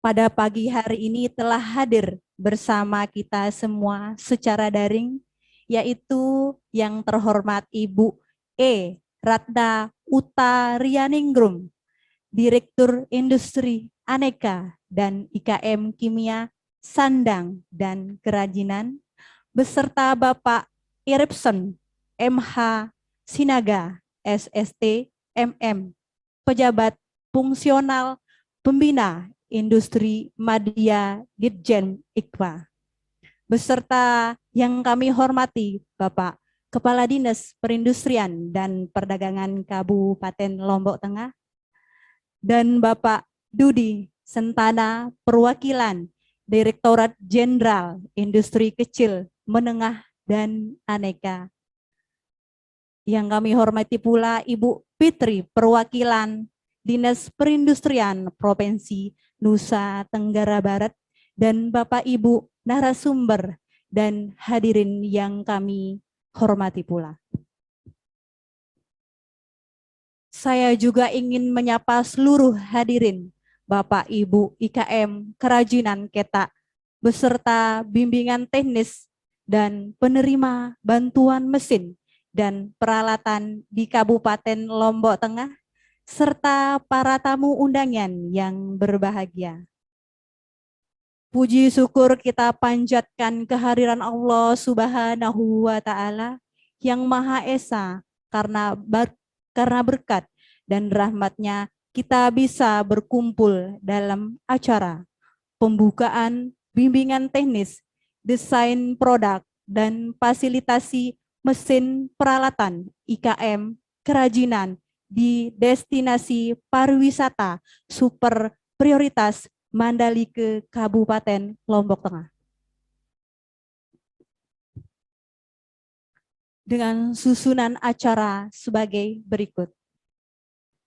pada pagi hari ini telah hadir bersama kita semua secara daring, yaitu yang terhormat Ibu Ratna Utarianingrum, Direktur Industri Aneka dan IKM Kimia Sandang dan Kerajinan, beserta Bapak Iripson MH Sinaga, SST, MM, Pejabat Fungsional Pembina Industri Madya Ditjen IKPA, beserta yang kami hormati Bapak Kepala Dinas Perindustrian dan Perdagangan Kabupaten Lombok Tengah, dan Bapak Dudi Sentana, perwakilan Direktorat Jenderal Industri Kecil, Menengah, dan Aneka. Yang kami hormati pula Ibu Fitri, perwakilan Dinas Perindustrian Provinsi Nusa Tenggara Barat, dan Bapak Ibu narasumber dan hadirin yang kami hormati pula. Saya juga ingin menyapa seluruh hadirin Bapak Ibu IKM Kerajinan Ketak beserta bimbingan teknis dan penerima bantuan mesin dan peralatan di Kabupaten Lombok Tengah, serta para tamu undangan yang berbahagia. Puji syukur kita panjatkan kehadiran Allah Subhanahu wa Ta'ala yang Maha Esa, karena berkat dan rahmat-Nya kita bisa berkumpul dalam acara pembukaan bimbingan teknis, desain produk, dan fasilitasi mesin peralatan IKM Kerajinan di destinasi pariwisata super prioritas Mandalika, Kabupaten Lombok Tengah. Dengan susunan acara sebagai berikut.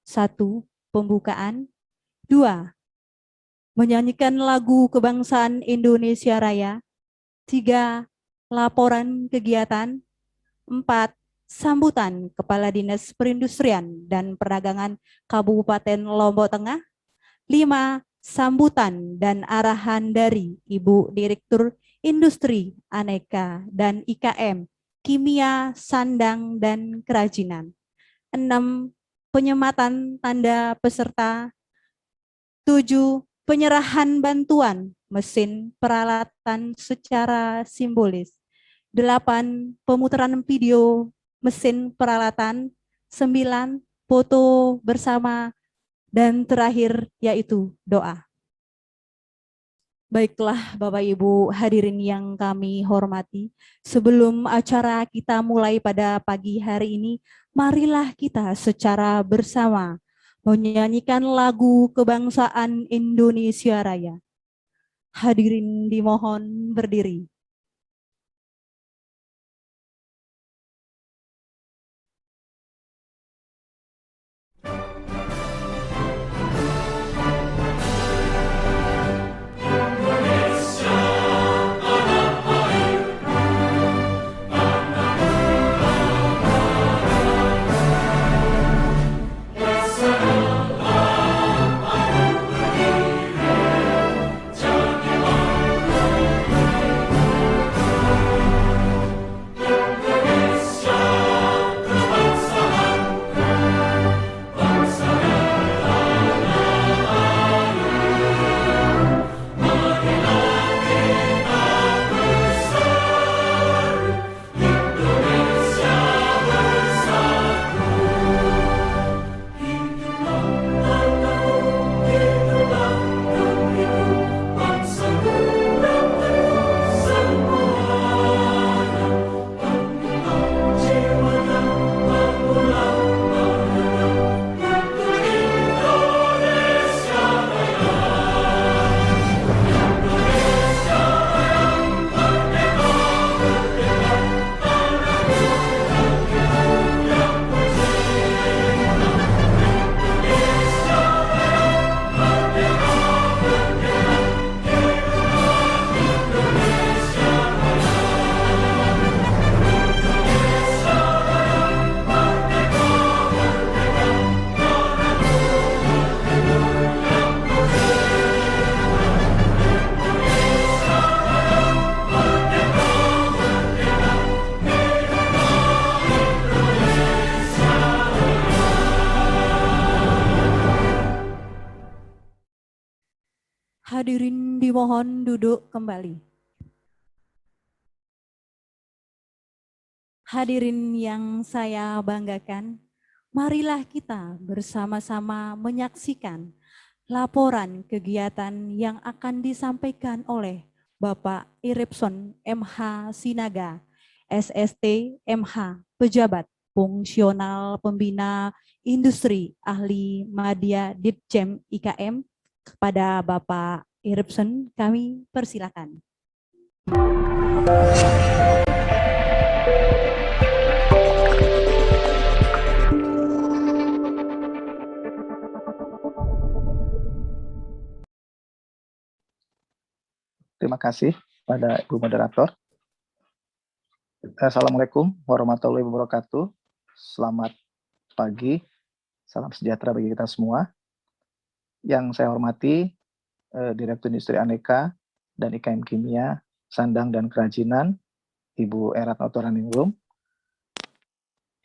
1. Pembukaan. 2. Menyanyikan lagu kebangsaan Indonesia Raya. 3. Laporan kegiatan. 4. Sambutan Kepala Dinas Perindustrian dan Perdagangan Kabupaten Lombok Tengah. 5. Sambutan dan arahan dari Ibu Direktur Industri Aneka dan IKM Kimia Sandang dan Kerajinan. 6. Penyematan tanda peserta. 7. Penyerahan bantuan mesin peralatan secara simbolis. 8. Pemutaran video mesin peralatan. 9. Foto bersama. Dan terakhir yaitu doa. Baiklah Bapak Ibu hadirin yang kami hormati, sebelum acara kita mulai pada pagi hari ini, marilah kita secara bersama menyanyikan lagu kebangsaan Indonesia Raya. Hadirin dimohon berdiri. Hadirin dimohon duduk kembali. Hadirin yang saya banggakan, marilah kita bersama-sama menyaksikan laporan kegiatan yang akan disampaikan oleh Bapak Iripson MH Sinaga, SST MH, Pejabat Fungsional Pembina Industri Ahli Madya Ditjen IKM. Kepada Bapak Iripson, kami persilakan. Terima kasih pada Ibu Moderator. Assalamualaikum warahmatullahi wabarakatuh. Selamat pagi, salam sejahtera bagi kita semua. Yang saya hormati Direktur Industri Aneka dan IKM Kimia, Sandang dan Kerajinan, Ibu Erat Autoraningrum.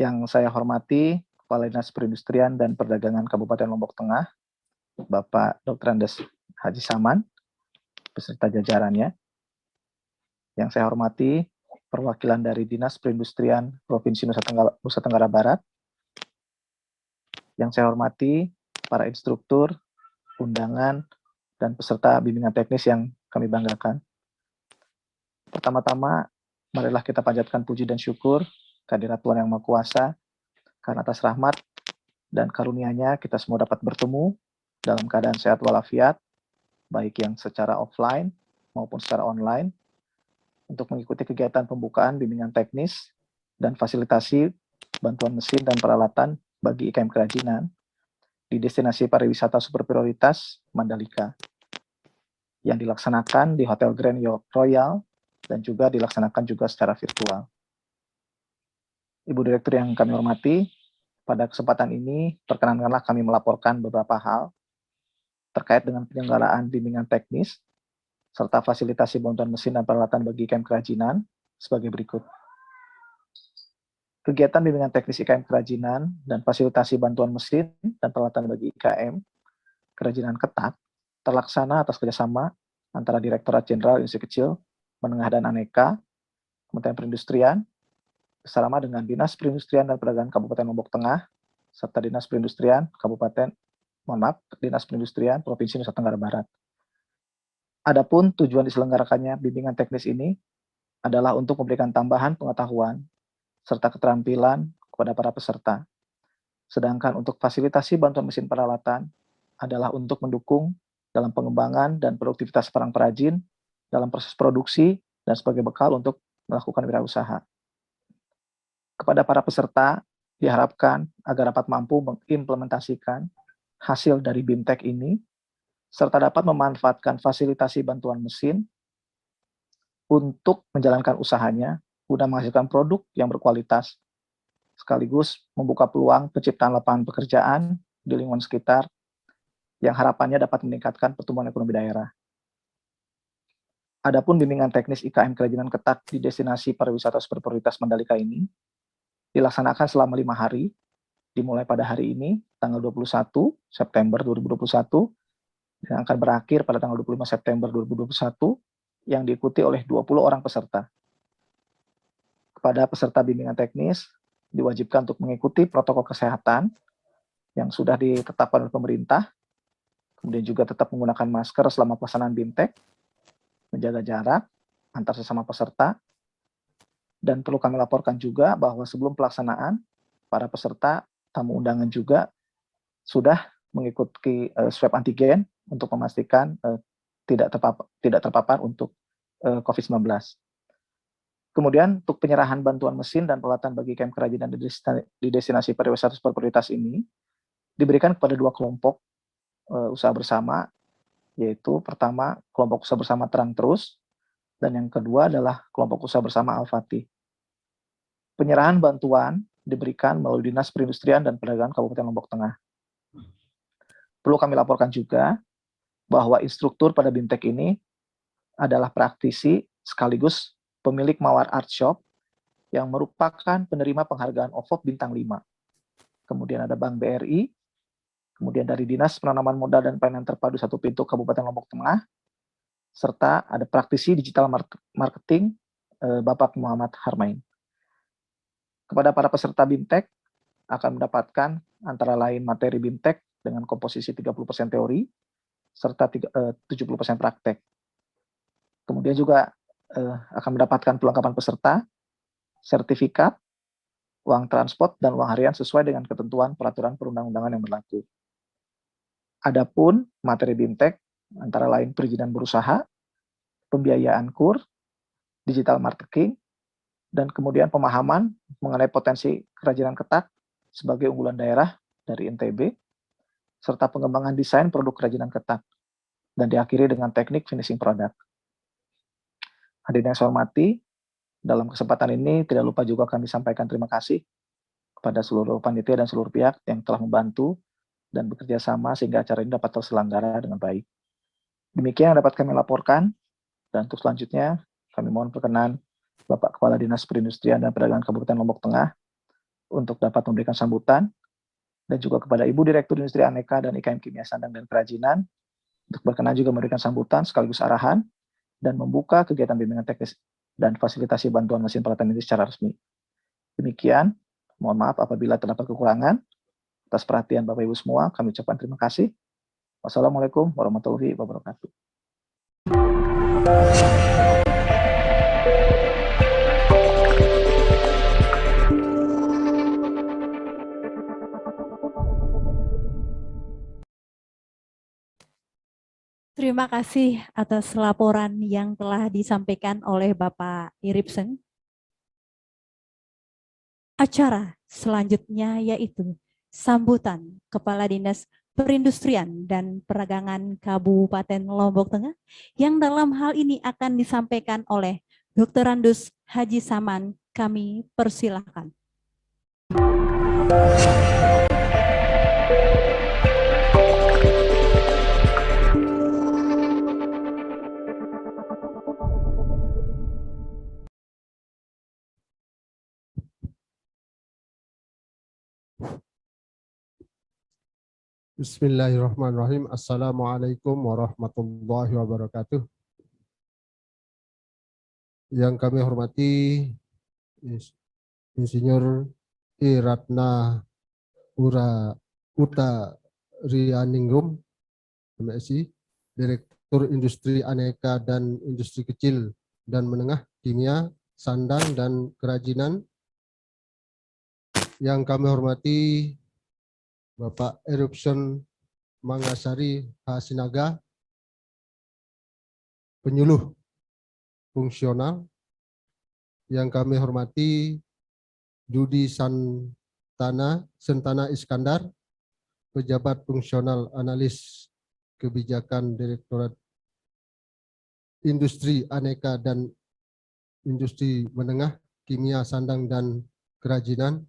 Yang saya hormati Kepala Dinas Perindustrian dan Perdagangan Kabupaten Lombok Tengah, Bapak Dr. Andes Haji Saman, beserta jajarannya. Yang saya hormati perwakilan dari Dinas Perindustrian Provinsi Nusa Tenggara Barat. Yang saya hormati para instruktur, undangan, dan peserta bimbingan teknis yang kami banggakan. Pertama-tama, marilah kita panjatkan puji dan syukur kehadirat Tuhan Yang Maha Kuasa, karena atas rahmat dan karunia-Nya kita semua dapat bertemu dalam keadaan sehat walafiat, baik yang secara offline maupun secara online, untuk mengikuti kegiatan pembukaan bimbingan teknis dan fasilitasi bantuan mesin dan peralatan bagi IKM Kerajinan di destinasi pariwisata super prioritas Mandalika yang dilaksanakan di Hotel Grand Royal dan juga dilaksanakan juga secara virtual. Ibu Direktur yang kami hormati, pada kesempatan ini perkenankanlah kami melaporkan beberapa hal terkait dengan penyelenggaraan bimbingan teknis serta fasilitasi bantuan mesin dan peralatan bagi IKM Kerajinan sebagai berikut. Kegiatan bimbingan teknis IKM Kerajinan dan fasilitasi bantuan mesin dan peralatan bagi IKM Kerajinan Ketat terlaksana atas kerjasama antara Direktorat Jenderal Industri Kecil, Menengah dan Aneka, Kementerian Perindustrian, bersama dengan Dinas Perindustrian dan Perdagangan Kabupaten Lombok Tengah, serta Dinas Perindustrian Dinas Perindustrian Provinsi Nusa Tenggara Barat. Adapun tujuan diselenggarakannya bimbingan teknis ini adalah untuk memberikan tambahan pengetahuan serta keterampilan kepada para peserta. Sedangkan untuk fasilitasi bantuan mesin peralatan adalah untuk mendukung dalam pengembangan dan produktivitas para perajin dalam proses produksi dan sebagai bekal untuk melakukan wirausaha. Kepada para peserta diharapkan agar dapat mampu mengimplementasikan hasil dari BIMTEK ini serta dapat memanfaatkan fasilitasi bantuan mesin untuk menjalankan usahanya guna menghasilkan produk yang berkualitas, sekaligus membuka peluang penciptaan lapangan pekerjaan di lingkungan sekitar yang harapannya dapat meningkatkan pertumbuhan ekonomi daerah. Adapun bimbingan teknis IKM Kerajinan Ketat di destinasi pariwisata super prioritas Mandalika ini dilaksanakan selama 5 hari, dimulai pada hari ini, tanggal 21 September 2021, yang akan berakhir pada tanggal 25 September 2021, yang diikuti oleh 20 orang peserta. Kepada peserta bimbingan teknis, diwajibkan untuk mengikuti protokol kesehatan yang sudah ditetapkan oleh pemerintah, kemudian juga tetap menggunakan masker selama pelaksanaan BIMTEK, menjaga jarak antar sesama peserta, dan perlu kami laporkan juga bahwa sebelum pelaksanaan, para peserta tamu undangan juga sudah mengikuti swab antigen untuk memastikan tidak terpapar untuk COVID-19. Kemudian untuk penyerahan bantuan mesin dan peralatan bagi IKM Kerajinan di destinasi pariwisata super prioritas ini diberikan kepada 2 kelompok usaha bersama, yaitu pertama kelompok usaha bersama Terang Terus, dan yang kedua adalah kelompok usaha bersama Al-Fatih. Penyerahan bantuan diberikan melalui Dinas Perindustrian dan Perdagangan Kabupaten Lombok Tengah. Perlu kami laporkan juga bahwa instruktur pada BIMTEK ini adalah praktisi sekaligus pemilik Mawar Art Shop yang merupakan penerima penghargaan OVOP Bintang 5. Kemudian ada Bank BRI, kemudian dari Dinas Penanaman Modal dan Pelayanan Terpadu 1 Pintu Kabupaten Lombok Tengah, serta ada praktisi digital marketing Bapak Muhammad Harmain. Kepada para peserta BIMTEK akan mendapatkan antara lain materi BIMTEK dengan komposisi 30% teori serta 70% praktek. Kemudian juga akan mendapatkan pelengkapan peserta, sertifikat, uang transport, dan uang harian sesuai dengan ketentuan peraturan perundang-undangan yang berlaku. Adapun materi BIMTEK antara lain perizinan berusaha, pembiayaan KUR, digital marketing, dan kemudian pemahaman mengenai potensi kerajinan ketak sebagai unggulan daerah dari NTB, serta pengembangan desain produk kerajinan ketak, dan diakhiri dengan teknik finishing product. Hadirin yang saya hormati, dalam kesempatan ini tidak lupa juga kami sampaikan terima kasih kepada seluruh panitia dan seluruh pihak yang telah membantu dan bekerja sama sehingga acara ini dapat terselenggara dengan baik. Demikian yang dapat kami laporkan, dan untuk selanjutnya kami mohon perkenan Bapak Kepala Dinas Perindustrian dan Perdagangan Kabupaten Lombok Tengah untuk dapat memberikan sambutan, dan juga kepada Ibu Direktur Industri Aneka dan IKM Kimia Sandang dan Kerajinan untuk berkenan juga memberikan sambutan sekaligus arahan dan membuka kegiatan bimbingan teknis dan fasilitasi bantuan mesin peralatan ini secara resmi. Demikian, mohon maaf apabila terdapat kekurangan. Atas perhatian Bapak Ibu semua, kami ucapkan terima kasih. Wassalamualaikum warahmatullahi wabarakatuh. Terima kasih atas laporan yang telah disampaikan oleh Bapak Iripsen. Acara selanjutnya yaitu sambutan Kepala Dinas Perindustrian dan Perdagangan Kabupaten Lombok Tengah yang dalam hal ini akan disampaikan oleh Dr. Randus Haji Saman. Kami persilahkan. Bismillahirrahmanirrahim. Assalamualaikum warahmatullahi wabarakatuh. Yang kami hormati Insinyur I. Ratna Uta Rianingrum, MSI, Direktur Industri Aneka dan Industri Kecil dan Menengah, Kimia, Sandang, dan Kerajinan. Yang kami hormati Bapak Eruption Mangasari Hasinaga, penyuluh fungsional. Yang kami hormati Judi Sentana Iskandar, pejabat fungsional analis kebijakan Direktorat Industri Aneka dan Industri Menengah, Kimia, Sandang, dan Kerajinan.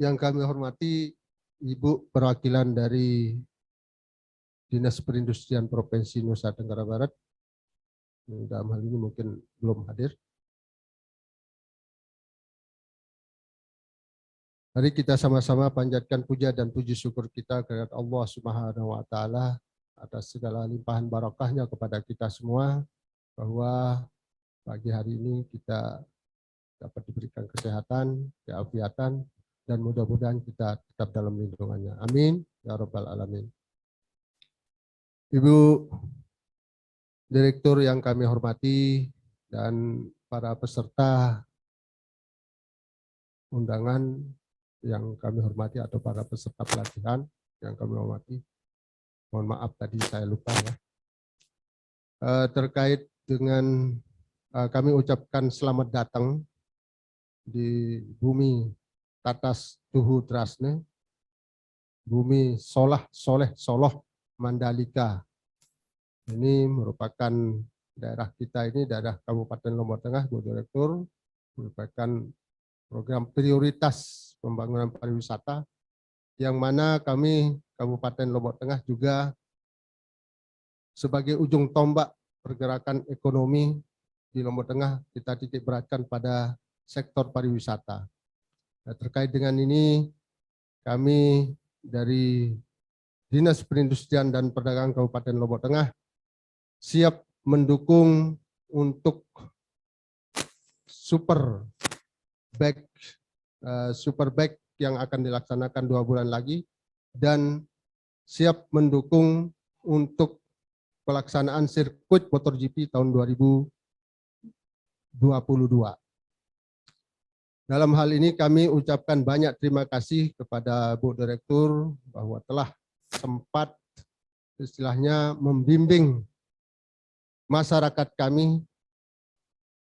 Yang kami hormati Ibu perwakilan dari Dinas Perindustrian Provinsi Nusa Tenggara Barat, dalam hal ini mungkin belum hadir. Mari kita sama-sama panjatkan puja dan puji syukur kita kepada Allah Subhanahu wa Ta'ala atas segala limpahan barakahnya kepada kita semua, bahwa pagi hari ini kita dapat diberikan kesehatan, keafiatan, dan mudah-mudahan kita tetap dalam lindungannya. Amin ya Rabbal Alamin. Ibu Direktur yang kami hormati dan para peserta undangan yang kami hormati atau para peserta pelatihan yang kami hormati, mohon maaf tadi saya lupa ya. Terkait dengan kami ucapkan selamat datang di bumi Tatas Tuhu Trasne, bumi Solah Soleh Soloh Mandalika. Ini merupakan daerah kita ini, daerah Kabupaten Lombok Tengah, Bu Direktur, merupakan program prioritas pembangunan pariwisata, yang mana kami Kabupaten Lombok Tengah juga sebagai ujung tombak pergerakan ekonomi di Lombok Tengah, kita titik beratkan pada sektor pariwisata. Nah, terkait dengan ini, kami dari Dinas Perindustrian dan Perdagangan Kabupaten Lombok Tengah siap mendukung untuk Superbike yang akan dilaksanakan 2 bulan lagi, dan siap mendukung untuk pelaksanaan sirkuit MotoGP tahun 2022. Dalam hal ini kami ucapkan banyak terima kasih kepada Bu Direktur bahwa telah sempat istilahnya membimbing masyarakat kami,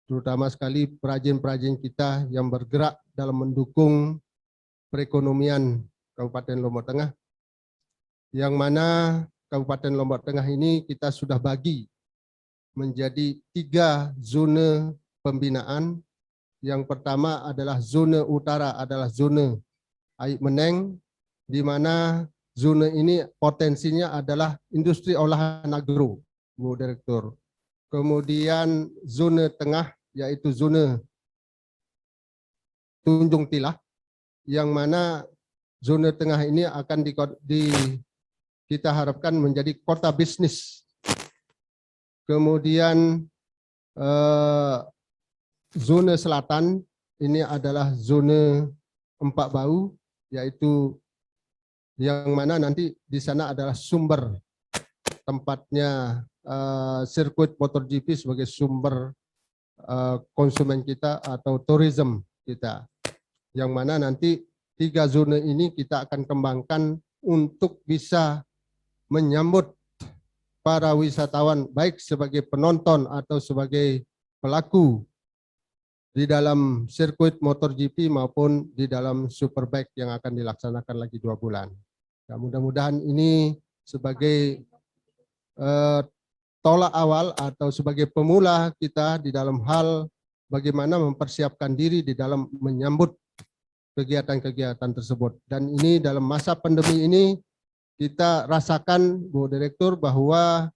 terutama sekali perajin-perajin kita yang bergerak dalam mendukung perekonomian Kabupaten Lombok Tengah, yang mana Kabupaten Lombok Tengah ini kita sudah bagi menjadi 3 zona pembinaan. Yang pertama adalah zona utara, adalah zona Aik Meneng, di mana zona ini potensinya adalah industri olahan agro, Bu Direktur. Kemudian zona tengah yaitu zona Tunjung Tilah, yang mana zona tengah ini akan kita harapkan menjadi kota bisnis. Kemudian zona selatan ini adalah zona Empak Bau, yaitu yang mana nanti di sana adalah sumber tempatnya sirkuit MotoGP sebagai sumber konsumen kita atau tourism kita, yang mana nanti 3 zona ini kita akan kembangkan untuk bisa menyambut para wisatawan baik sebagai penonton atau sebagai pelaku di dalam sirkuit MotoGP maupun di dalam Superbike yang akan dilaksanakan lagi 2 bulan. Nah, mudah-mudahan ini sebagai tolak awal atau sebagai pemula kita di dalam hal bagaimana mempersiapkan diri di dalam menyambut kegiatan-kegiatan tersebut. Dan ini dalam masa pandemi ini kita rasakan, Bu Direktur, bahwa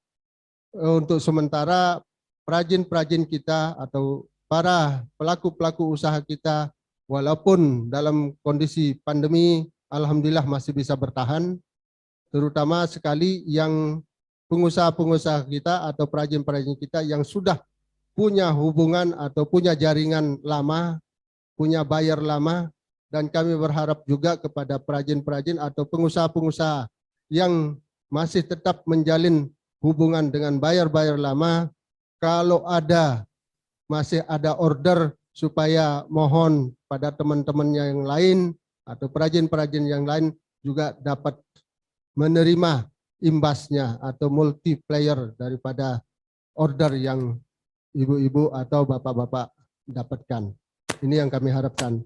untuk sementara perajin-perajin kita atau para pelaku-pelaku usaha kita, walaupun dalam kondisi pandemi, alhamdulillah masih bisa bertahan, terutama sekali yang pengusaha-pengusaha kita atau perajin-perajin kita yang sudah punya hubungan atau punya jaringan lama, punya buyer lama, dan kami berharap juga kepada perajin-perajin atau pengusaha-pengusaha yang masih tetap menjalin hubungan dengan buyer-buyer lama, kalau masih ada order, supaya mohon pada teman-temannya yang lain atau perajin-perajin yang lain juga dapat menerima imbasnya atau multiplier daripada order yang ibu-ibu atau bapak-bapak dapatkan. Ini yang kami harapkan.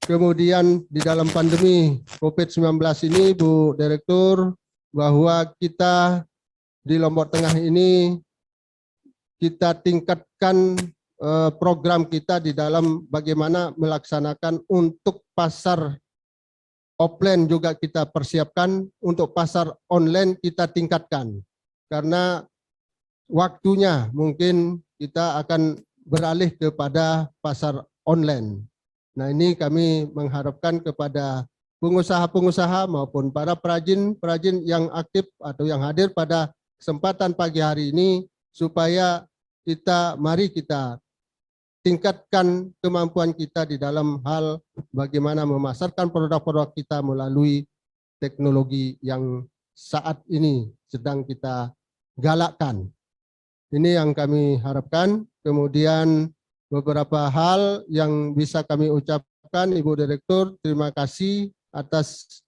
Kemudian di dalam pandemi COVID-19 ini, Bu Direktur, bahwa kita di Lombok Tengah ini kita tingkatkan program kita di dalam bagaimana melaksanakan untuk pasar offline juga kita persiapkan, untuk pasar online kita tingkatkan. Karena waktunya mungkin kita akan beralih kepada pasar online. Nah, ini kami mengharapkan kepada pengusaha-pengusaha maupun para perajin-perajin yang aktif atau yang hadir pada kesempatan pagi hari ini, supaya mari kita tingkatkan kemampuan kita di dalam hal bagaimana memasarkan produk-produk kita melalui teknologi yang saat ini sedang kita galakkan. Ini yang kami harapkan. Kemudian beberapa hal yang bisa kami ucapkan, Ibu Direktur, terima kasih atas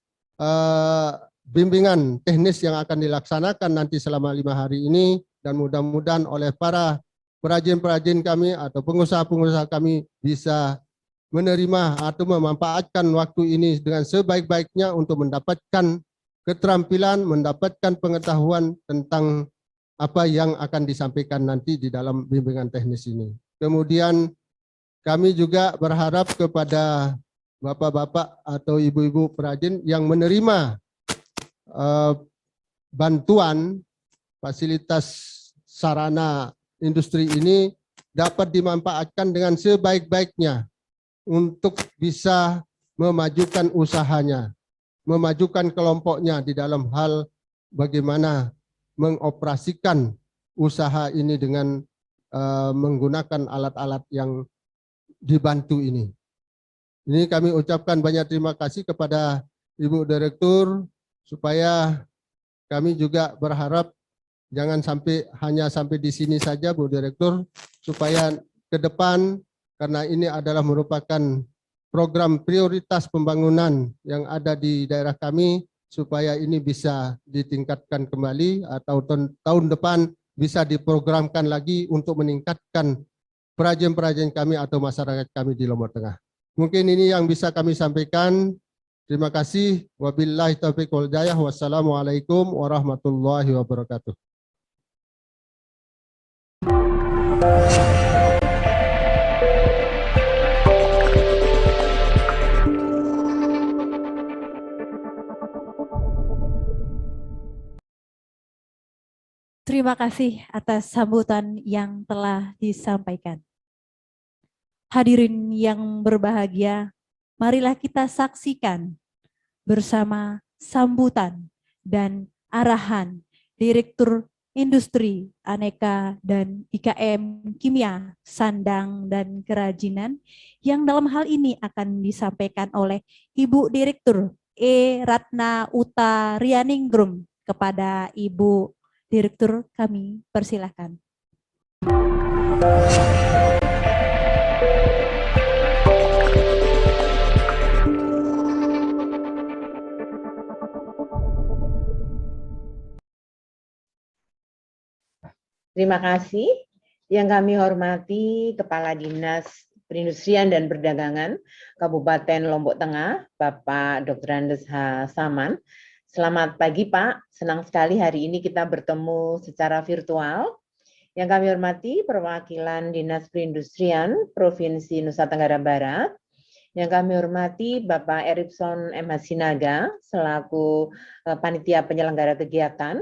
bimbingan teknis yang akan dilaksanakan nanti selama 5 hari ini, dan mudah-mudahan oleh para perajin-perajin kami atau pengusaha-pengusaha kami bisa menerima atau memanfaatkan waktu ini dengan sebaik-baiknya untuk mendapatkan keterampilan, mendapatkan pengetahuan tentang apa yang akan disampaikan nanti di dalam bimbingan teknis ini. Kemudian kami juga berharap kepada bapak-bapak atau ibu-ibu perajin yang menerima bantuan fasilitas sarana industri ini dapat dimanfaatkan dengan sebaik-baiknya untuk bisa memajukan usahanya, memajukan kelompoknya di dalam hal bagaimana mengoperasikan usaha ini dengan menggunakan alat-alat yang dibantu ini. Ini kami ucapkan banyak terima kasih kepada Ibu Direktur, supaya kami juga berharap jangan hanya sampai di sini saja, Bu Direktur, supaya ke depan, karena ini adalah merupakan program prioritas pembangunan yang ada di daerah kami, supaya ini bisa ditingkatkan kembali atau tahun depan bisa diprogramkan lagi untuk meningkatkan perajin-perajin kami atau masyarakat kami di Lombok Tengah. Mungkin ini yang bisa kami sampaikan. Terima kasih. Wabillahi taufiq wal hidayah. Wassalamualaikum warahmatullahi wabarakatuh. Terima kasih atas sambutan yang telah disampaikan. Hadirin yang berbahagia, marilah kita saksikan bersama sambutan dan arahan Direktur Industri Aneka dan IKM Kimia, Sandang dan Kerajinan yang dalam hal ini akan disampaikan oleh Ibu Direktur Ratna Utarianingrum. Kepada Ibu Direktur kami persilahkan. Terima kasih. Yang kami hormati Kepala Dinas Perindustrian dan Perdagangan Kabupaten Lombok Tengah, Bapak Dr. Andes H. Saman. Selamat pagi Pak, senang sekali hari ini kita bertemu secara virtual. Yang kami hormati perwakilan Dinas Perindustrian Provinsi Nusa Tenggara Barat. Yang kami hormati Bapak Erikson M. Hasinaga selaku panitia penyelenggara kegiatan,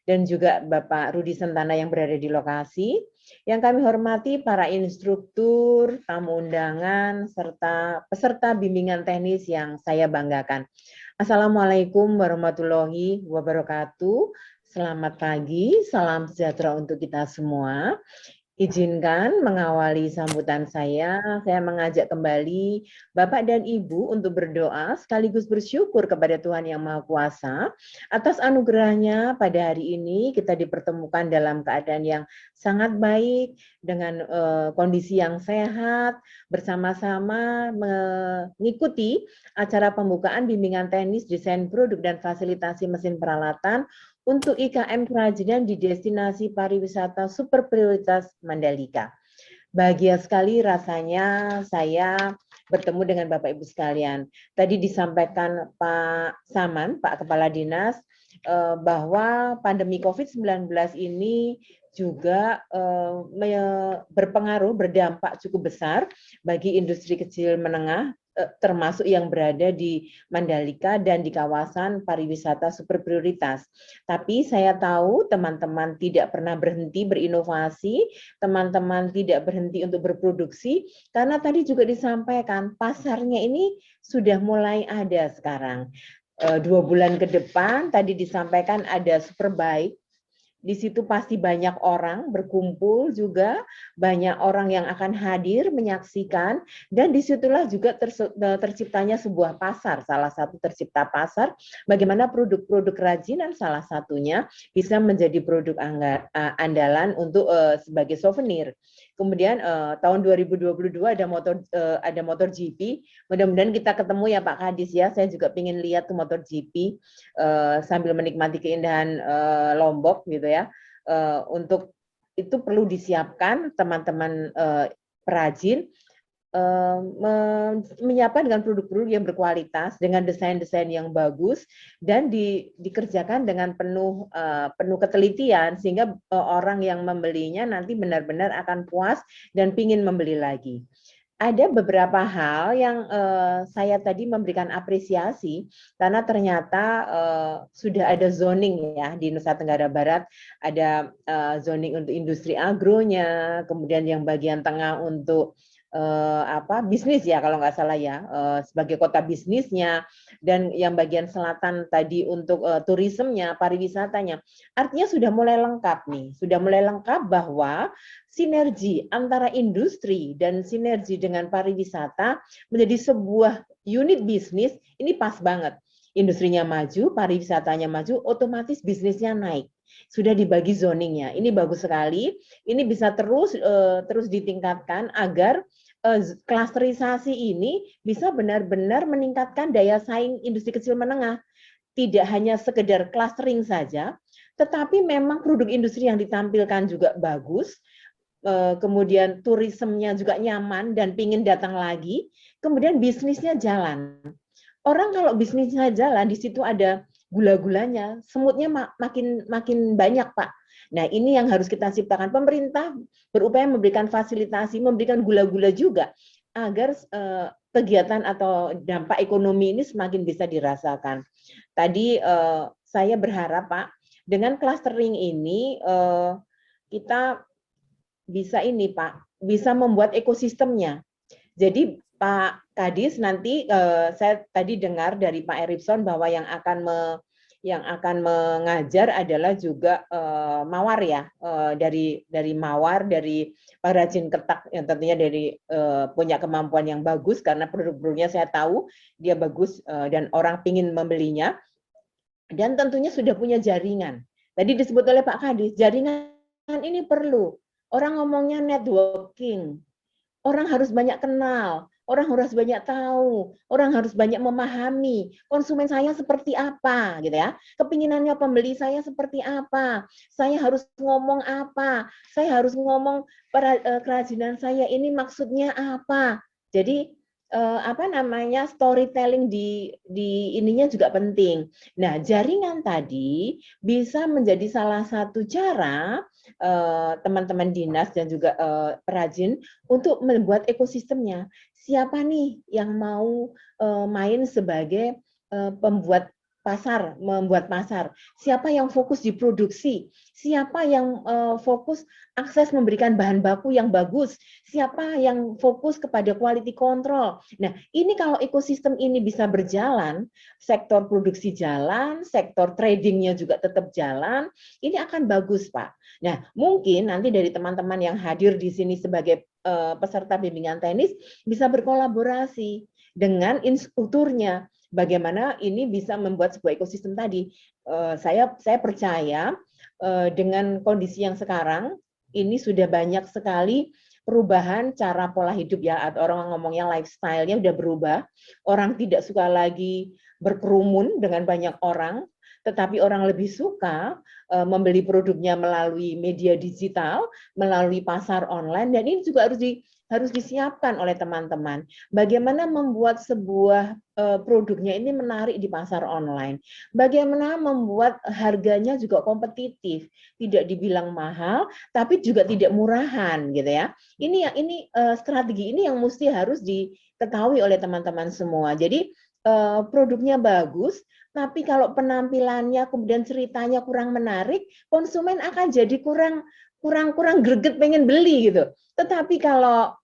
dan juga Bapak Rudi Sentana yang berada di lokasi. Yang kami hormati para instruktur, tamu undangan, serta peserta bimbingan teknis yang saya banggakan. Assalamualaikum warahmatullahi wabarakatuh. Selamat pagi, salam sejahtera untuk kita semua. Izinkan mengawali sambutan saya mengajak kembali Bapak dan Ibu untuk berdoa sekaligus bersyukur kepada Tuhan Yang Maha Kuasa atas anugerahnya pada hari ini kita dipertemukan dalam keadaan yang sangat baik dengan kondisi yang sehat, bersama-sama mengikuti acara pembukaan bimbingan teknis desain produk dan fasilitasi mesin peralatan untuk IKM kerajinan di destinasi pariwisata super prioritas Mandalika. Bahagia sekali rasanya saya bertemu dengan Bapak Ibu sekalian. Tadi disampaikan Pak Saman, Pak Kepala Dinas, bahwa pandemi COVID-19 ini juga berpengaruh, berdampak cukup besar bagi industri kecil menengah, termasuk yang berada di Mandalika dan di kawasan pariwisata super prioritas. Tapi saya tahu teman-teman tidak pernah berhenti berinovasi, teman-teman tidak berhenti untuk berproduksi, karena tadi juga disampaikan pasarnya ini sudah mulai ada sekarang. 2 bulan ke depan tadi disampaikan ada Superbike. Di situ pasti banyak orang berkumpul juga, banyak orang yang akan hadir menyaksikan, dan disitulah juga terciptanya sebuah pasar, salah satu tercipta pasar, bagaimana produk-produk kerajinan salah satunya bisa menjadi produk andalan untuk sebagai souvenir. Kemudian tahun 2022 ada motor GP, mudah-mudahan kita ketemu ya Pak Kadis ya, saya juga ingin lihat tuh motor GP sambil menikmati keindahan Lombok gitu ya. Untuk itu perlu disiapkan teman-teman perajin menyiapkan dengan produk-produk yang berkualitas, dengan desain-desain yang bagus, dan dikerjakan dengan penuh ketelitian, sehingga orang yang membelinya nanti benar-benar akan puas dan ingin membeli lagi. Ada beberapa hal yang saya tadi memberikan apresiasi karena ternyata sudah ada zoning ya di Nusa Tenggara Barat, ada zoning untuk industri agronya, kemudian yang bagian tengah untuk bisnis ya kalau nggak salah ya, sebagai kota bisnisnya, dan yang bagian selatan tadi untuk turismenya, pariwisatanya. Artinya sudah mulai lengkap nih, sudah mulai lengkap bahwa sinergi antara industri dan sinergi dengan pariwisata menjadi sebuah unit bisnis. Ini pas banget. Industrinya maju, pariwisatanya maju, otomatis bisnisnya naik. Sudah dibagi zoningnya. Ini bagus sekali. Ini bisa terus ditingkatkan agar klasterisasi ini bisa benar-benar meningkatkan daya saing industri kecil menengah. Tidak hanya sekedar clustering saja, tetapi memang produk industri yang ditampilkan juga bagus, kemudian turismenya juga nyaman dan pingin datang lagi, kemudian bisnisnya jalan. Orang kalau bisnisnya jalan, di situ ada gula-gulanya, semutnya makin banyak, Pak. Nah, ini yang harus kita ciptakan. Pemerintah berupaya memberikan fasilitasi, memberikan gula-gula juga, agar kegiatan atau dampak ekonomi ini semakin bisa dirasakan. Tadi saya berharap, Pak, dengan clustering ini kita bisa ini, Pak, bisa membuat ekosistemnya. Jadi Pak Kadis nanti saya tadi dengar dari Pak Erikson bahwa yang akan mengajar adalah juga mawar ya, dari mawar, dari pengrajin ketak yang tentunya dari punya kemampuan yang bagus karena produk-produknya saya tahu dia bagus dan orang pingin membelinya, dan tentunya sudah punya jaringan. Tadi disebut oleh Pak Kadis, jaringan ini perlu. Orang ngomongnya networking. Orang harus banyak kenal, orang harus banyak tahu, orang harus banyak memahami konsumen saya seperti apa, gitu ya. Kepinginannya pembeli saya seperti apa, saya harus ngomong apa, saya harus ngomong kerajinan saya ini maksudnya apa. Jadi storytelling di ininya juga penting. Nah, jaringan tadi bisa menjadi salah satu cara teman-teman dinas dan juga perajin untuk membuat ekosistemnya. Siapa nih yang mau main sebagai pembuat pasar, membuat pasar? Siapa yang fokus di produksi? Siapa yang fokus akses memberikan bahan baku yang bagus? Siapa yang fokus kepada quality control? Nah, ini kalau ekosistem ini bisa berjalan, sektor produksi jalan, sektor tradingnya juga tetap jalan, ini akan bagus, Pak. Nah, mungkin nanti dari teman-teman yang hadir di sini sebagai peserta bimbingan teknis bisa berkolaborasi dengan instrukturnya. Bagaimana ini bisa membuat sebuah ekosistem tadi. Saya percaya dengan kondisi yang sekarang, ini sudah banyak sekali perubahan cara pola hidup ya, atau orang ngomongnya lifestyle-nya udah berubah. Orang tidak suka lagi berkerumun dengan banyak orang, tetapi orang lebih suka membeli produknya melalui media digital, melalui pasar online, dan ini juga harus disiapkan oleh teman-teman. Bagaimana membuat sebuah produknya ini menarik di pasar online. Bagaimana membuat harganya juga kompetitif, tidak dibilang mahal, tapi juga tidak murahan, gitu ya. Ini strategi ini yang mesti harus diketahui oleh teman-teman semua. Jadi produknya bagus, tapi kalau penampilannya kemudian ceritanya kurang menarik, konsumen akan jadi kurang greget pengen beli gitu. Tetapi kalau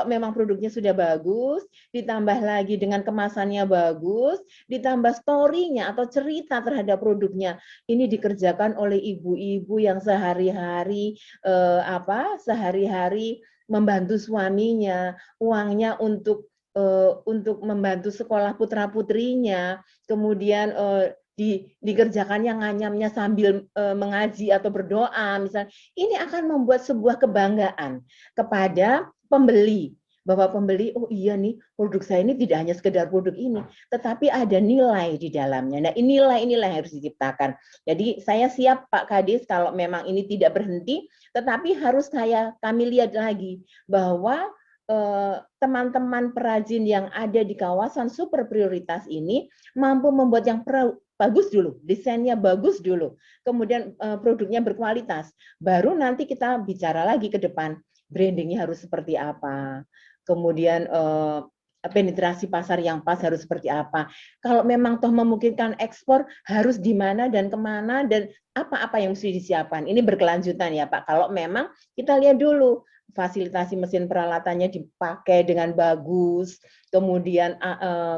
memang produknya sudah bagus, ditambah lagi dengan kemasannya bagus, ditambah story-nya atau cerita terhadap produknya, ini dikerjakan oleh ibu-ibu yang sehari-hari membantu suaminya, uangnya untuk membantu sekolah putra-putrinya, kemudian dikerjakan yang nganyamnya sambil mengaji atau berdoa, misalnya, ini akan membuat sebuah kebanggaan kepada pembeli, bahwa pembeli, oh iya nih, produk saya ini tidak hanya sekedar produk ini, tetapi ada nilai di dalamnya. Nah, nilai-nilai yang harus diciptakan. Jadi saya siap Pak Kadis kalau memang ini tidak berhenti, tetapi harus kami lihat lagi bahwa teman-teman perajin yang ada di kawasan super prioritas ini mampu membuat yang bagus dulu, desainnya bagus dulu, kemudian produknya berkualitas, baru nanti kita bicara lagi ke depan, brandingnya harus seperti apa, kemudian penetrasi pasar yang pas harus seperti apa. Kalau memang toh memungkinkan ekspor, harus di mana dan kemana dan apa-apa yang mesti disiapkan. Ini berkelanjutan ya Pak. Kalau memang kita lihat dulu fasilitasi mesin peralatannya dipakai dengan bagus, kemudian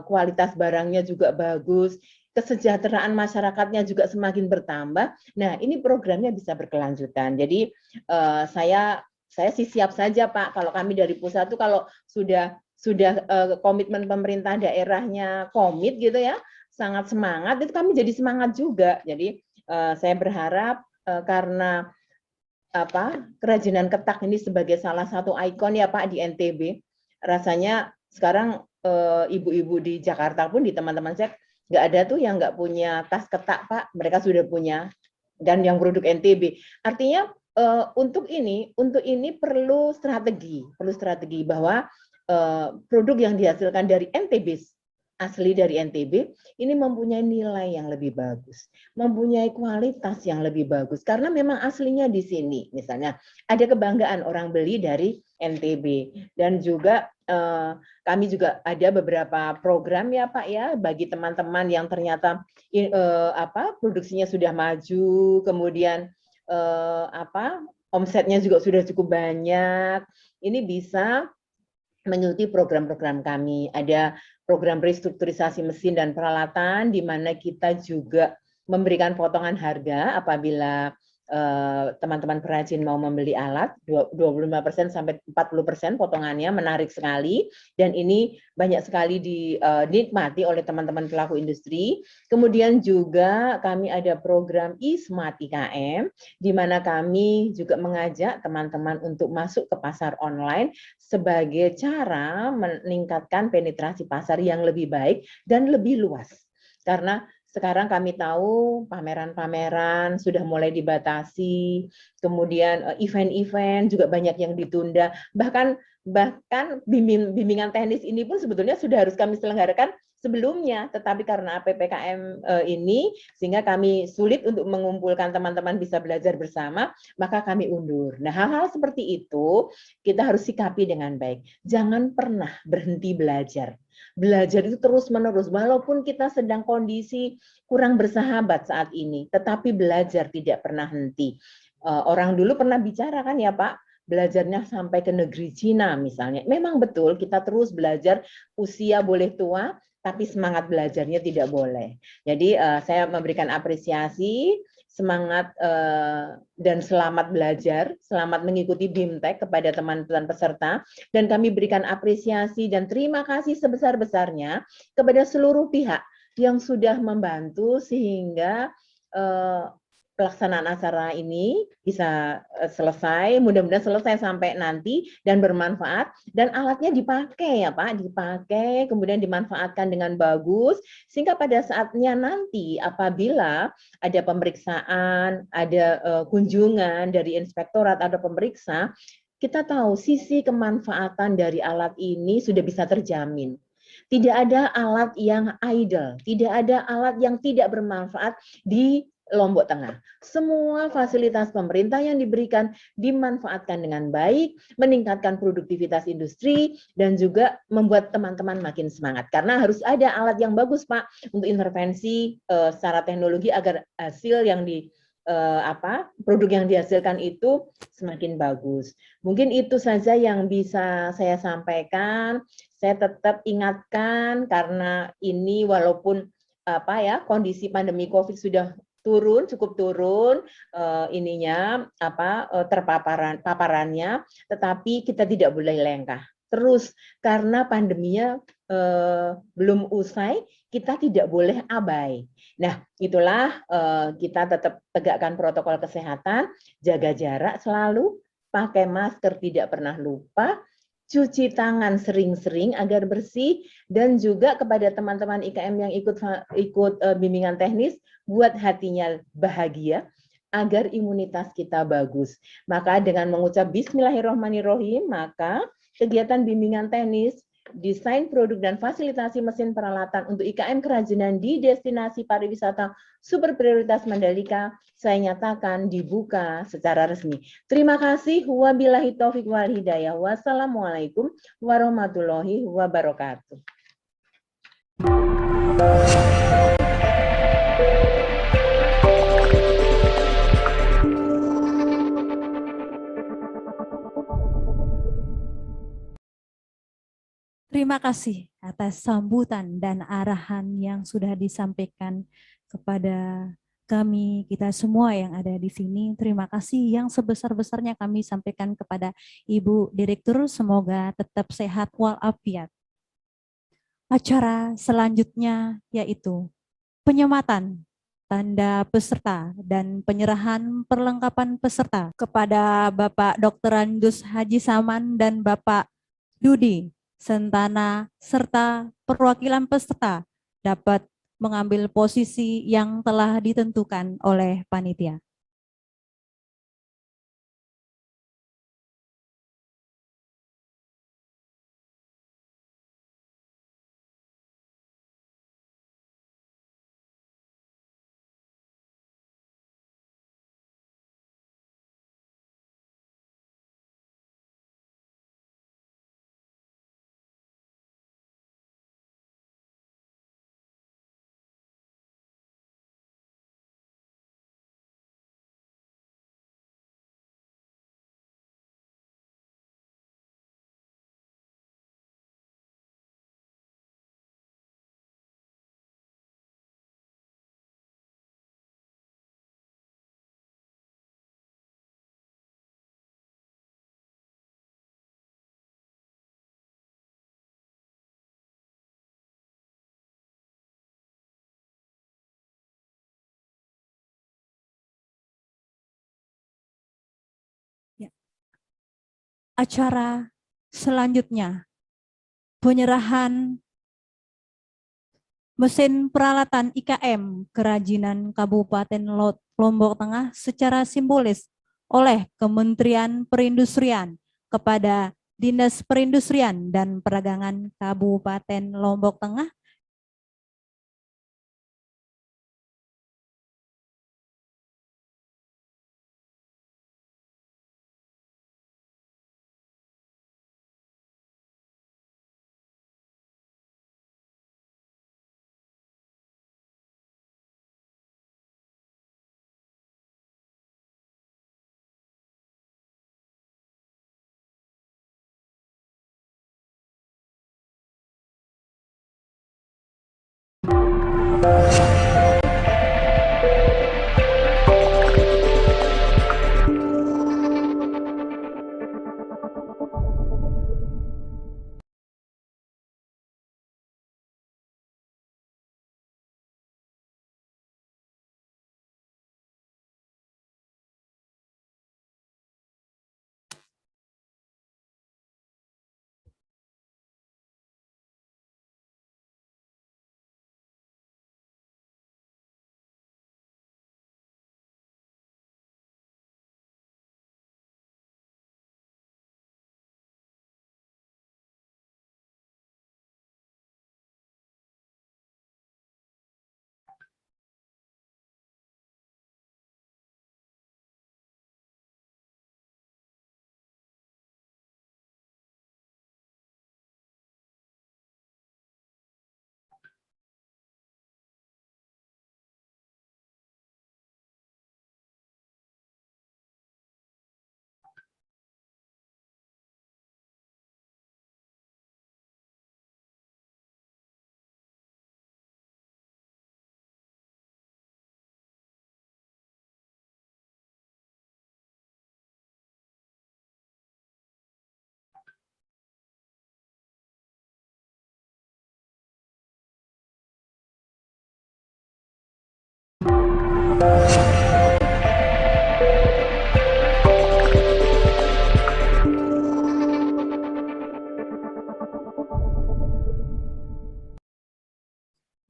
kualitas barangnya juga bagus, kesejahteraan masyarakatnya juga semakin bertambah. Nah, ini programnya bisa berkelanjutan. Jadi saya sih siap saja Pak. Kalau kami dari pusat itu kalau sudah komitmen pemerintah daerahnya komit gitu ya, sangat semangat, itu kami jadi semangat juga. Jadi saya berharap karena kerajinan ketak ini sebagai salah satu ikon ya Pak di NTB, rasanya sekarang ibu-ibu di Jakarta pun di teman-teman saya nggak ada tuh yang nggak punya tas ketak Pak, mereka sudah punya, dan yang produk NTB. Artinya untuk ini perlu strategi bahwa produk yang dihasilkan dari NTB, asli dari NTB, ini mempunyai nilai yang lebih bagus, mempunyai kualitas yang lebih bagus, karena memang aslinya di sini. Misalnya ada kebanggaan orang beli dari NTB, dan juga kami juga ada beberapa program ya Pak ya, bagi teman-teman yang ternyata produksinya sudah maju, kemudian omsetnya juga sudah cukup banyak, ini bisa mengikuti program-program kami. Ada program restrukturisasi mesin dan peralatan, di mana kita juga memberikan potongan harga apabila teman-teman perajin mau membeli alat, 25% sampai 40% potongannya, menarik sekali, dan ini banyak sekali dinikmati oleh teman-teman pelaku industri. Kemudian juga kami ada program e-Smart IKM, di mana kami juga mengajak teman-teman untuk masuk ke pasar online sebagai cara meningkatkan penetrasi pasar yang lebih baik dan lebih luas. Karena sekarang kami tahu pameran-pameran sudah mulai dibatasi, kemudian event-event juga banyak yang ditunda, bahkan bimbingan teknis ini pun sebetulnya sudah harus kami selenggarakan sebelumnya, tetapi karena PPKM ini sehingga kami sulit untuk mengumpulkan teman-teman bisa belajar bersama, maka kami undur. Nah, hal-hal seperti itu kita harus sikapi dengan baik. Jangan pernah berhenti belajar. Belajar itu terus-menerus, walaupun kita sedang kondisi kurang bersahabat saat ini, tetapi belajar tidak pernah henti. Orang dulu pernah bicara kan ya Pak, belajarnya sampai ke negeri Cina misalnya. Memang betul kita terus belajar, usia boleh tua, tapi semangat belajarnya tidak boleh. Jadi saya memberikan apresiasi, semangat dan selamat belajar, selamat mengikuti BIMTEK kepada teman-teman peserta, dan kami berikan apresiasi dan terima kasih sebesar-besarnya kepada seluruh pihak yang sudah membantu sehingga pelaksanaan acara ini bisa selesai, mudah-mudahan selesai sampai nanti dan bermanfaat, dan alatnya dipakai ya Pak, dipakai kemudian dimanfaatkan dengan bagus, sehingga pada saatnya nanti apabila ada pemeriksaan, ada kunjungan dari inspektorat atau pemeriksa, kita tahu sisi kemanfaatan dari alat ini sudah bisa terjamin. Tidak ada alat yang idle, tidak ada alat yang tidak bermanfaat di Lombok Tengah. Semua fasilitas pemerintah yang diberikan dimanfaatkan dengan baik, meningkatkan produktivitas industri, dan juga membuat teman-teman makin semangat. Karena harus ada alat yang bagus, Pak, untuk intervensi secara teknologi agar hasil yang produk yang dihasilkan itu semakin bagus. Mungkin itu saja yang bisa saya sampaikan. Saya tetap ingatkan karena ini walaupun kondisi pandemi Covid sudah cukup turun paparannya, tetapi kita tidak boleh lengah. Terus karena pandeminya belum usai, kita tidak boleh abai. Nah, itulah kita tetap tegakkan protokol kesehatan, jaga jarak selalu, pakai masker tidak pernah lupa, cuci tangan sering-sering agar bersih, dan juga kepada teman-teman IKM yang ikut bimbingan teknis, buat hatinya bahagia agar imunitas kita bagus. Maka dengan mengucap Bismillahirrahmanirrahim, maka kegiatan bimbingan teknis desain produk dan fasilitasi mesin peralatan untuk IKM kerajinan di destinasi pariwisata super prioritas Mandalika, saya nyatakan dibuka secara resmi. Terima kasih. Wabillahi taufiq wal hidayah. Wassalamualaikum warahmatullahi wabarakatuh. Terima kasih atas sambutan dan arahan yang sudah disampaikan kepada kami, kita semua yang ada di sini. Terima kasih yang sebesar-besarnya kami sampaikan kepada Ibu Direktur, semoga tetap sehat walafiat. Acara selanjutnya yaitu penyematan tanda peserta dan penyerahan perlengkapan peserta kepada Bapak Dr. Andus Haji Saman dan Bapak Dudi Sentana serta perwakilan peserta dapat mengambil posisi yang telah ditentukan oleh panitia. Acara selanjutnya, penyerahan mesin peralatan IKM Kerajinan Kabupaten Lombok Tengah secara simbolis oleh Kementerian Perindustrian kepada Dinas Perindustrian dan Perdagangan Kabupaten Lombok Tengah.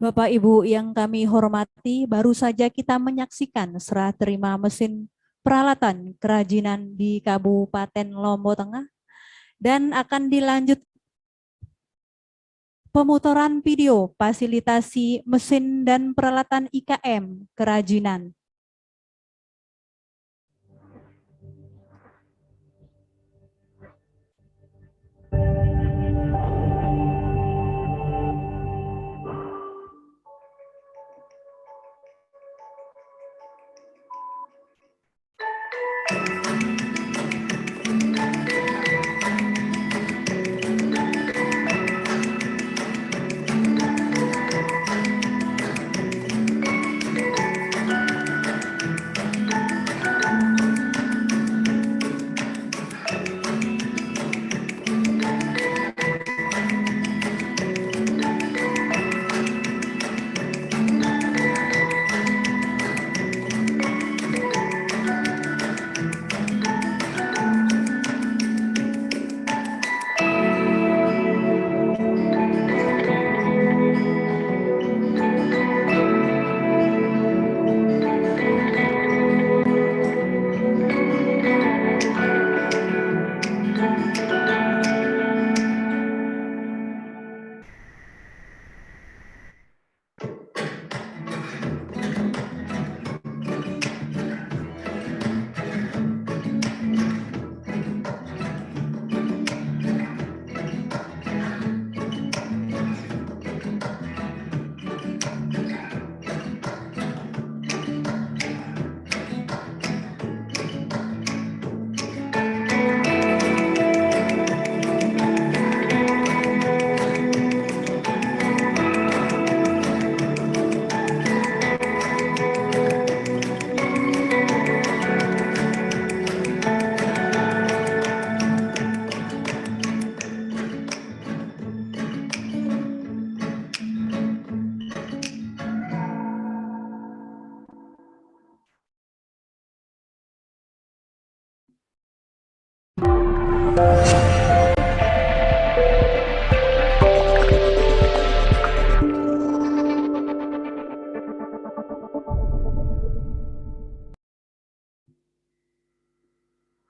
Bapak Ibu yang kami hormati, baru saja kita menyaksikan serah terima mesin peralatan kerajinan di Kabupaten Lombok Tengah dan akan dilanjut Pemotoran video, fasilitasi mesin dan peralatan IKM, kerajinan.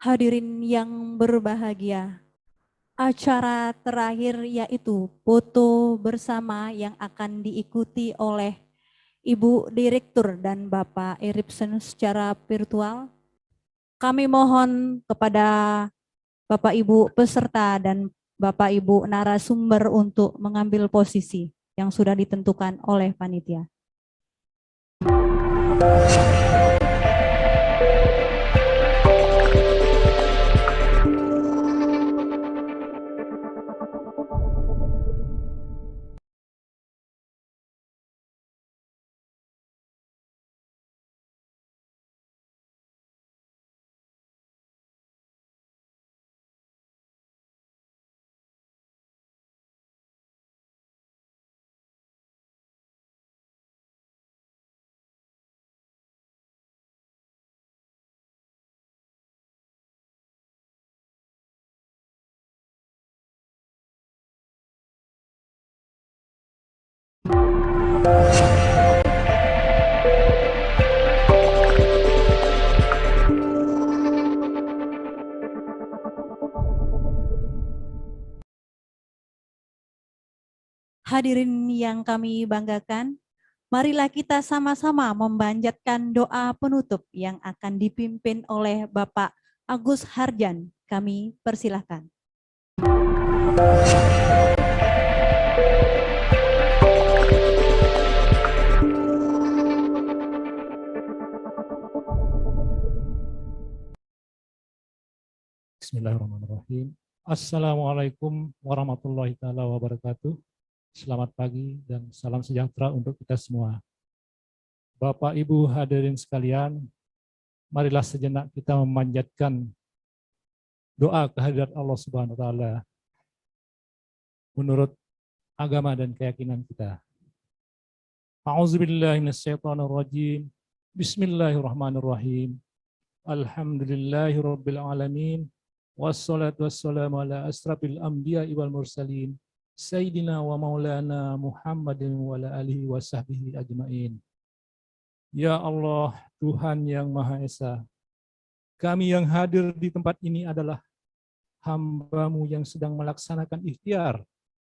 Hadirin yang berbahagia, acara terakhir yaitu foto bersama yang akan diikuti oleh Ibu Direktur dan Bapak Eripsen secara virtual. Kami mohon kepada Bapak Ibu peserta dan Bapak Ibu narasumber untuk mengambil posisi yang sudah ditentukan oleh panitia. Hadirin yang kami banggakan, marilah kita sama-sama memanjatkan doa penutup yang akan dipimpin oleh Bapak Agus Harjan. Kami persilahkan. Bismillahirrahmanirrahim. Assalamualaikum warahmatullahi taala wabarakatuh. Selamat pagi dan salam sejahtera untuk kita semua. Bapak Ibu hadirin sekalian, marilah sejenak kita memanjatkan doa kehadirat Allah Subhanahu wa taala menurut agama dan keyakinan kita. A'udzubillahi minasyaitonirrajim. Bismillahirrahmanirrahim. Alhamdulillahirabbil alamin. Wassalatu wassalamu ala asrafil anbiya'i wal mursalin. Sayyidina wa maulana Muhammadin wa ala alihi wa sahbihi ajma'in. Ya Allah, Tuhan yang Maha Esa, kami yang hadir di tempat ini adalah hamba-Mu yang sedang melaksanakan ikhtiar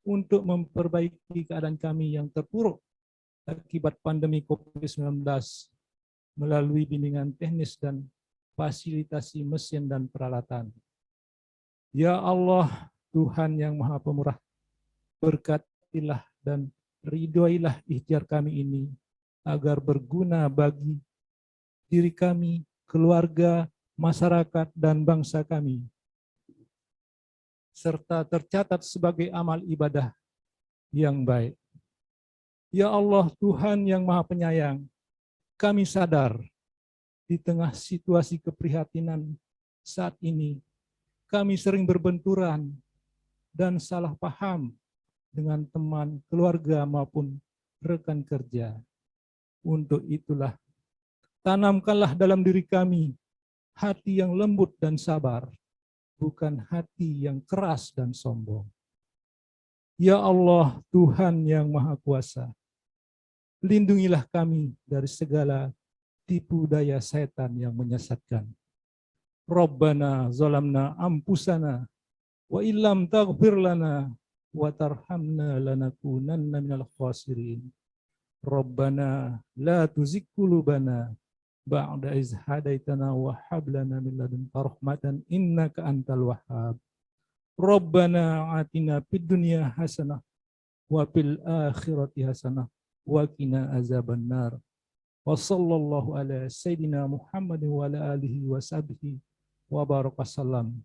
untuk memperbaiki keadaan kami yang terpuruk akibat pandemi COVID-19 melalui bimbingan teknis dan fasilitasi mesin dan peralatan. Ya Allah, Tuhan yang Maha Pemurah, berkatilah dan ridhoilah ikhtiar kami ini agar berguna bagi diri kami, keluarga, masyarakat, dan bangsa kami, serta tercatat sebagai amal ibadah yang baik. Ya Allah, Tuhan yang Maha Penyayang, kami sadar di tengah situasi keprihatinan saat ini, kami sering berbenturan dan salah paham dengan teman, keluarga, maupun rekan kerja. Untuk itulah, tanamkanlah dalam diri kami hati yang lembut dan sabar, bukan hati yang keras dan sombong. Ya Allah, Tuhan yang Maha Kuasa, lindungilah kami dari segala tipu daya setan yang menyesatkan. Rabbana zalamna ampusana wa illam taghfir lana wa tarhamna lanakunanna minal khasirin. Rabbana la tuzigh qulubana ba'da iz hadaitana wa hab lana min ladunka rahmatan innaka antal wahhab. Rabbana atina fid dunya hasanah wa fil akhirati hasanah wa qina azabannar. Wa sallallahu ala sayyidina Muhammadin wa ala alihi wa sahbihi wa barakasallam.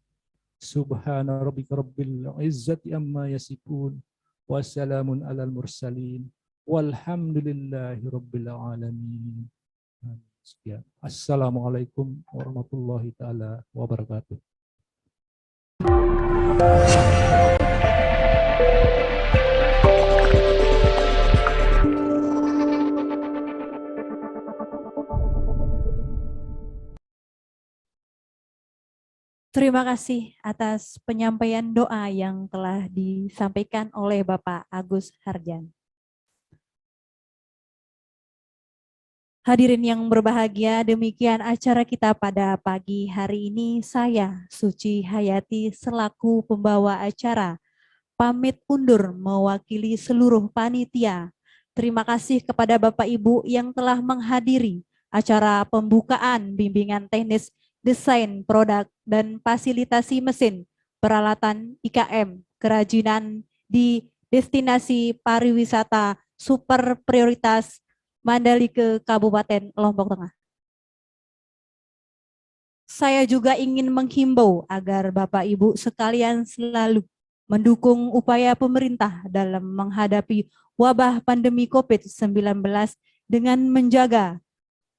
Subhana rabbika rabbil izzati amma yasifun wa salamun alal mursalin walhamdulillahi rabbil alamin. Sekian. Assalamualaikum warahmatullahi taala wabarakatuh. Terima kasih atas penyampaian doa yang telah disampaikan oleh Bapak Agus Harjan. Hadirin yang berbahagia, demikian acara kita pada pagi hari ini. Saya, Suci Hayati, selaku pembawa acara, pamit undur mewakili seluruh panitia. Terima kasih kepada Bapak Ibu yang telah menghadiri acara pembukaan bimbingan teknis desain produk dan fasilitasi mesin peralatan IKM kerajinan di destinasi pariwisata super prioritas Mandalika Kabupaten Lombok Tengah. Saya juga ingin menghimbau agar Bapak Ibu sekalian selalu mendukung upaya pemerintah dalam menghadapi wabah pandemi COVID-19 dengan menjaga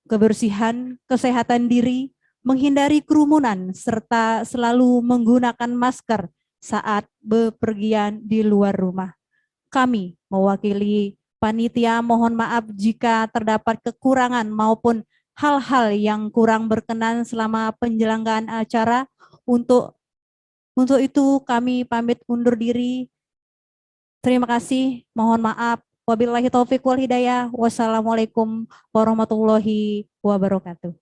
kebersihan, kesehatan diri, menghindari kerumunan, serta selalu menggunakan masker saat bepergian di luar rumah. Kami mewakili panitia mohon maaf jika terdapat kekurangan maupun hal-hal yang kurang berkenan selama penyelenggaraan acara. Untuk itu kami pamit undur diri. Terima kasih, mohon maaf. Wabillahi taufiq wal hidayah. Wassalamualaikum warahmatullahi wabarakatuh.